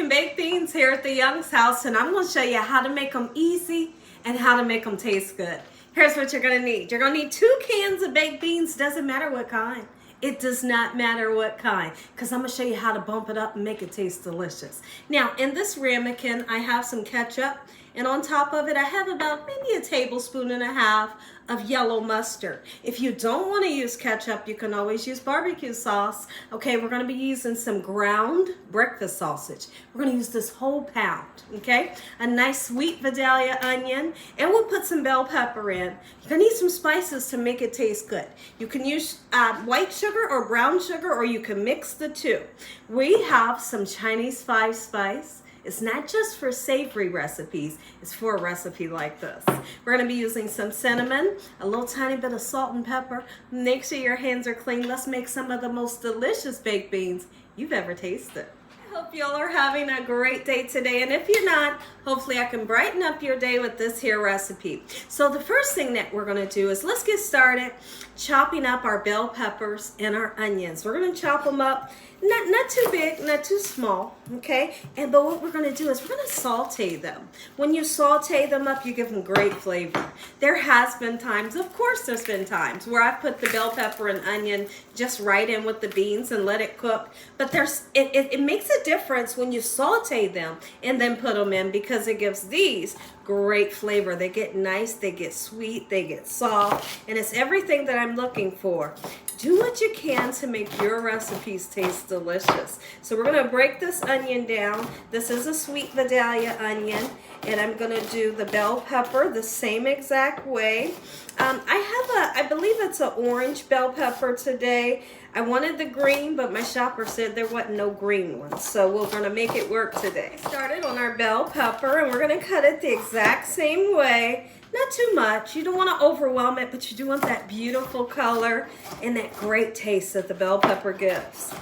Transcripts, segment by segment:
making baked beans here at the Young's house, and I'm going to show you how to make them easy and how to make them taste good. Here's what you're going to need. You're going to need 2 cans of baked beans. Doesn't matter what kind. It does not matter what kind, because I'm going to show you how to bump it up and make it taste delicious. Now, in this ramekin, I have some ketchup, and on top of it, I have about maybe a tablespoon and a half of yellow mustard. If you don't want to use ketchup, you can always use barbecue sauce. Okay, we're going to be using some ground breakfast sausage. We're going to use this whole pound, okay? A nice sweet Vidalia onion, and we'll put some bell pepper in. You're going to need some spices to make it taste good. You can use white sugar or brown sugar, or you can mix the two. We have some Chinese 5-spice. It's not just for savory recipes, it's for a recipe like this. We're going to be using some cinnamon, a little tiny bit of salt and pepper. Make sure your hands are clean. Let's make some of the most delicious baked beans you've ever tasted. I hope y'all are having a great day today, and if you're not, hopefully I can brighten up your day with this here recipe. So the first thing that we're going to do is let's get started chopping up our bell peppers and our onions. We're going to chop them up, not too big, not too small, okay? But what we're going to do is we're going to saute them. When you saute them up, you give them great flavor. There has been times, of course there's been times, where I've put the bell pepper and onion just right in with the beans and let it cook. But it makes a difference when you saute them and then put them in, because it gives these great flavor. They get nice, they get sweet, they get soft, and it's everything that I'm looking for. Do what you can to make your recipes taste delicious. So we're going to break this onion down. This is a sweet Vidalia onion, and I'm going to do the bell pepper the same exact way. I believe it's an orange bell pepper today. I wanted the green, but my shopper said there wasn't no green ones, so we're going to make it work today. Started on our bell pepper, and we're going to cut it the exact same way. Not too much. You don't want to overwhelm it, but you do want that beautiful color and that great taste that the bell pepper gives.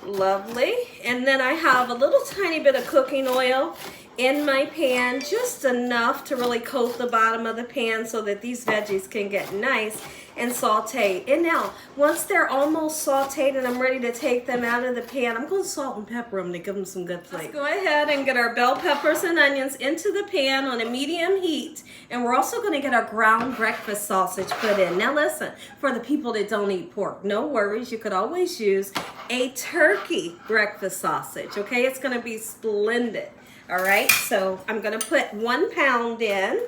Lovely. And then I have a little tiny bit of cooking oil in my pan, just enough to really coat the bottom of the pan so that these veggies can get nice and sauteed. And now, once they're almost sauteed and I'm ready to take them out of the pan, I'm going to salt and pepper them to give them some good flavor. Let's go ahead and get our bell peppers and onions into the pan on a medium heat. And we're also going to get our ground breakfast sausage put in. Now listen, for the people that don't eat pork, no worries. You could always use a turkey breakfast sausage, okay? It's going to be splendid. All right, so I'm going to put 1 pound in,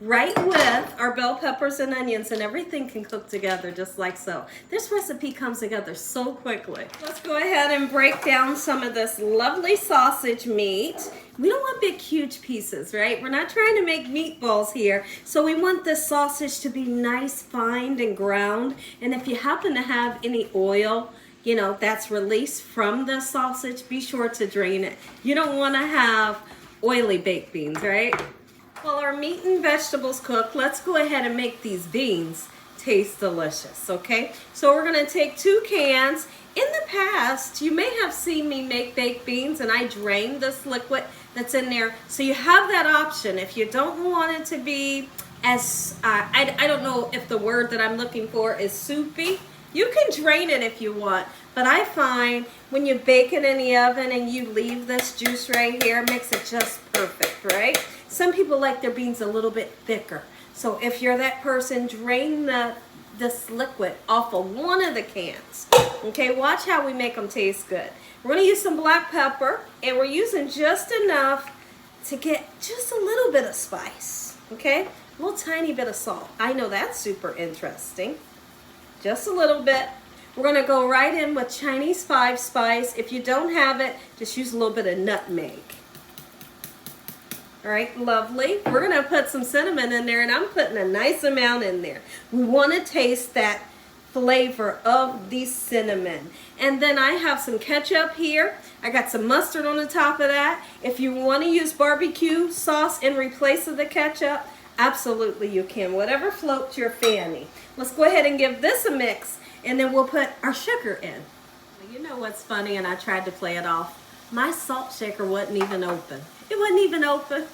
right with our bell peppers and onions, and everything can cook together just like so. This recipe comes together so quickly. Let's go ahead and break down some of this lovely sausage meat. We don't want big, huge pieces, right? We're not trying to make meatballs here. So we want this sausage to be nice, fine, and ground. And if you happen to have any oil, you know, that's released from the sausage, be sure to drain it. You don't want to have oily baked beans, right? While our meat and vegetables cook, let's go ahead and make these beans taste delicious, okay? So we're going to take 2 cans. In the past, you may have seen me make baked beans, and I drained this liquid that's in there. So you have that option. If you don't want it to be as, I don't know if the word that I'm looking for is soupy, you can drain it if you want, but I find when you bake it in the oven and you leave this juice right here, it makes it just perfect, right? Some people like their beans a little bit thicker. So if you're that person, drain this liquid off of one of the cans. Okay, watch how we make them taste good. We're going to use some black pepper, and we're using just enough to get just a little bit of spice, okay? A little tiny bit of salt. I know that's super interesting. Just a little bit. We're going to go right in with Chinese 5-spice. If you don't have it, just use a little bit of nutmeg. All right, lovely. We're going to put some cinnamon in there, and I'm putting a nice amount in there. We want to taste that flavor of the cinnamon. And then I have some ketchup here. I got some mustard on the top of that. If you want to use barbecue sauce in replace of the ketchup, absolutely you can. Whatever floats your fanny. Let's go ahead and give this a mix, and then we'll put our sugar in. You know what's funny, and I tried to play it off. My salt shaker wasn't even open. It wasn't even open.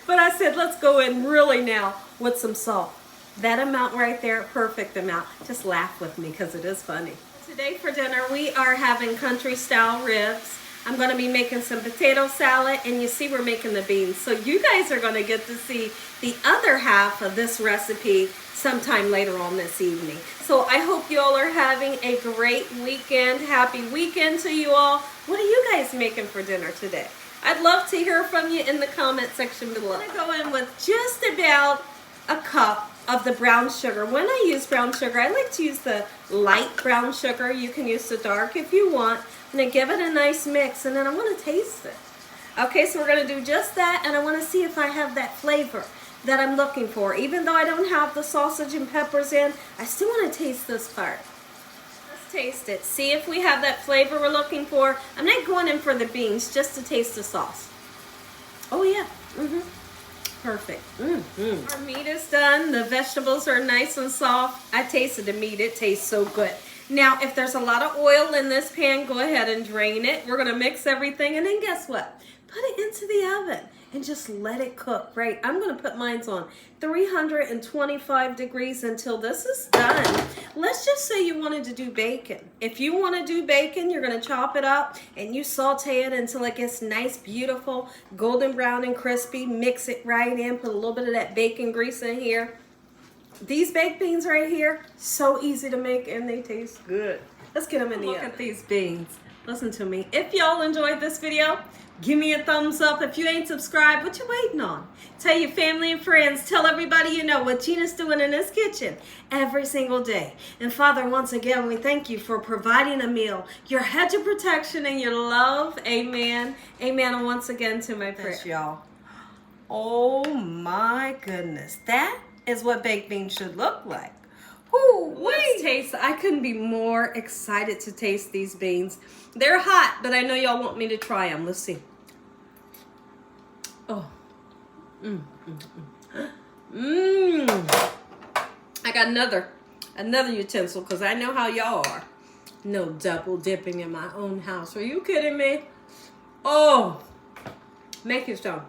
But I said, let's go in really now with some salt. That amount right there, perfect amount. Just laugh with me because it is funny. Today for dinner, we are having country style ribs. I'm going to be making some potato salad, and you see we're making the beans. So you guys are going to get to see the other half of this recipe sometime later on this evening. So I hope you all are having a great weekend. Happy weekend to you all. What are you guys making for dinner today? I'd love to hear from you in the comment section below. I'm going to go in with just about a cup of the brown sugar. When I use brown sugar, I like to use the light brown sugar. You can use the dark if you want. I'm going to give it a nice mix, and then I want to taste it. Okay, so we're going to do just that, and I want to see if I have that flavor that I'm looking for. Even though I don't have the sausage and peppers in, I still want to taste this part. Let's taste it. See if we have that flavor we're looking for. I'm not going in for the beans, just to taste the sauce. Oh yeah, perfect. Our meat is done. The vegetables are nice and soft. I tasted the meat. It tastes so good. Now, if there's a lot of oil in this pan, go ahead and drain it. We're going to mix everything, and then guess what? Put it into the oven and just let it cook. Right, I'm going to put mine on 325 degrees until this is done. Let's just say you wanted to do bacon. If you want to do bacon, you're going to chop it up and you saute it until it gets nice, beautiful, golden brown and crispy. Mix it right in. Put a little bit of that bacon grease in here. These baked beans right here, so easy to make, and they taste good. Let's get them in the oven. Look at these beans. Listen to me. If y'all enjoyed this video, give me a thumbs up. If you ain't subscribed, what you waiting on? Tell your family and friends. Tell everybody you know what Gina's doing in this kitchen every single day. And Father, once again, we thank you for providing a meal, your hedge of protection, and your love. Amen. Amen. And once again to my prayers, y'all. Oh my goodness. That is what baked beans should look like. Ooh, let's taste. I couldn't be more excited to taste these beans. They're hot, but I know y'all want me to try them. Let's see. Oh. I got another utensil because I know how y'all are. No double dipping in my own house. Are you kidding me? Oh, make it so.